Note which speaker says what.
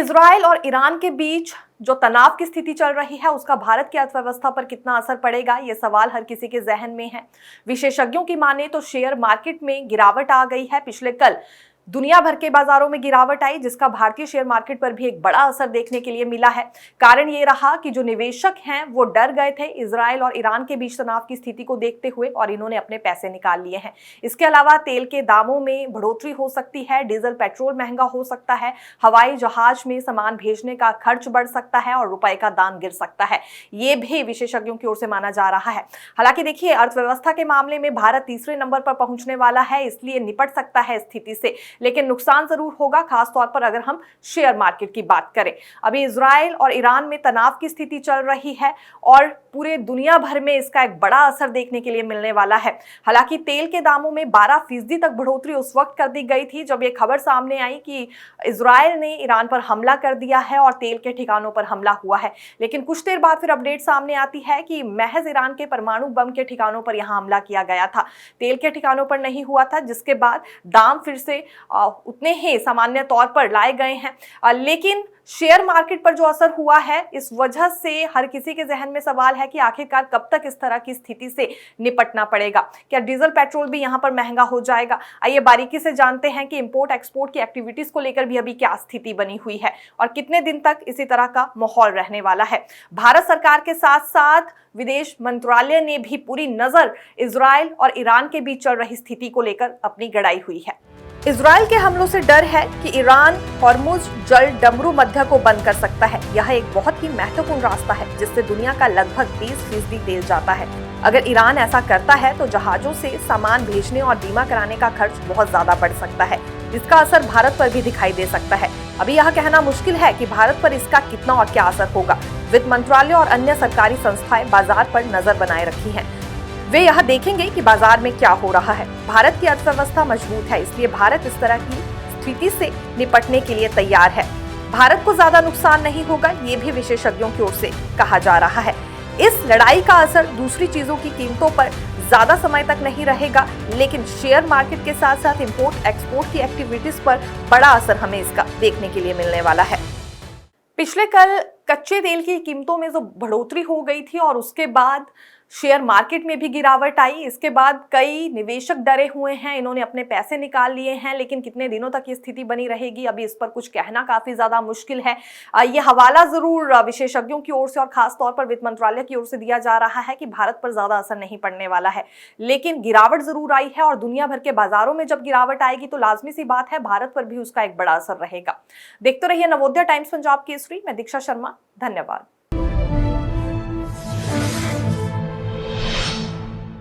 Speaker 1: Israel और Iran के बीच जो तनाव की स्थिति चल रही है उसका भारत की अर्थव्यवस्था पर कितना असर पड़ेगा, ये सवाल हर किसी के जहन में है। विशेषज्ञों की माने तो शेयर मार्केट में गिरावट आ गई है। पिछले कल दुनिया भर के बाजारों में गिरावट आई, जिसका भारतीय शेयर मार्केट पर भी एक बड़ा असर देखने के लिए मिला है। कारण ये रहा कि जो निवेशक हैं वो डर गए थे इजराइल और ईरान के बीच तनाव की स्थिति को देखते हुए, और इन्होंने अपने पैसे निकाल लिए हैं। इसके अलावा तेल के दामों में बढ़ोतरी हो सकती है, डीजल पेट्रोल महंगा हो सकता है, हवाई जहाज में सामान भेजने का खर्च बढ़ सकता है और रुपए का दाम गिर सकता है। ये भी विशेषज्ञों की ओर से माना जा रहा है। हालांकि देखिए, अर्थव्यवस्था के मामले में भारत तीसरे नंबर पर पहुंचने वाला है, इसलिए निपट सकता है स्थिति से, लेकिन नुकसान जरूर होगा, खास तौर पर अगर हम शेयर मार्केट की बात करें। अभी इजराइल और ईरान में तनाव की स्थिति चल रही है और पूरे दुनिया भर में इसका एक बड़ा असर देखने के लिए मिलने वाला है। हालांकि तेल के दामों में 12% तक बढ़ोतरी उस वक्त कर दी गई थी जब ये खबर सामने आई कि इजराइल ने ईरान पर हमला कर दिया है और तेल के ठिकानों पर हमला हुआ है। लेकिन कुछ देर बाद फिर अपडेट सामने आती है कि महज ईरान के परमाणु बम के ठिकानों पर यहां हमला किया गया था, तेल के ठिकानों पर नहीं हुआ था, जिसके बाद दाम फिर से उतने ही सामान्य तौर पर लाए गए हैं। लेकिन शेयर मार्केट पर जो असर हुआ है, इस वजह से हर किसी के जहन में सवाल है कि आखिरकार कब तक इस तरह की स्थिति से निपटना पड़ेगा। क्या डीजल पेट्रोल भी यहां पर महंगा हो जाएगा? आइए बारीकी से जानते हैं कि इंपोर्ट एक्सपोर्ट की एक्टिविटीज को लेकर भी अभी क्या स्थिति बनी हुई है और कितने दिन तक इसी तरह का माहौल रहने वाला है। भारत सरकार के साथ साथ विदेश मंत्रालय ने भी पूरी नजर इजराइल और ईरान के बीच चल रही स्थिति को लेकर अपनी गड़ाई हुई है। इजराइल के हमलों से डर है कि ईरान हॉर्मुज जल डमरू मध्य को बंद कर सकता है। यह एक बहुत ही महत्वपूर्ण रास्ता है जिससे दुनिया का लगभग 20% तेल जाता है। अगर ईरान ऐसा करता है तो जहाजों से सामान भेजने और बीमा कराने का खर्च बहुत ज्यादा बढ़ सकता है। इसका असर भारत पर भी दिखाई दे सकता है। अभी यह कहना मुश्किल है कि भारत पर इसका कितना और क्या असर होगा। वित्त मंत्रालय और अन्य सरकारी संस्थाएं बाजार पर नजर बनाए रखी हैं। वे यह देखेंगे कि बाजार में क्या हो रहा है। भारत की अर्थव्यवस्था मजबूत है, इसलिए भारत इस तरह की स्थिति से निपटने के लिए तैयार है। भारत को ज्यादा नुकसान नहीं होगा, ये भी विशेषज्ञों की ओर से कहा जा रहा है। इस लड़ाई का असर दूसरी चीजों की कीमतों पर ज्यादा समय तक नहीं रहेगा, लेकिन शेयर मार्केट के साथ साथ इंपोर्ट एक्सपोर्ट की एक्टिविटीज पर बड़ा असर हमें इसका देखने के लिए मिलने वाला है। पिछले कल कच्चे तेल की कीमतों में जो बढ़ोतरी हो गई थी और उसके बाद शेयर मार्केट में भी गिरावट आई, इसके बाद कई निवेशक डरे हुए हैं, इन्होंने अपने पैसे निकाल लिए हैं। लेकिन कितने दिनों तक ये स्थिति बनी रहेगी, अभी इस पर कुछ कहना काफी ज्यादा मुश्किल है। ये हवाला जरूर विशेषज्ञों की ओर से और खास तौर पर वित्त मंत्रालय की ओर से दिया जा रहा है कि भारत पर ज्यादा असर नहीं पड़ने वाला है, लेकिन गिरावट जरूर आई है और दुनिया भर के बाजारों में जब गिरावट आएगी तो लाजमी सी बात है भारत पर भी उसका एक बड़ा असर रहेगा। देखते रहिए नवोदय टाइम्स पंजाब केसरी। मैं दीक्षा शर्मा, धन्यवाद।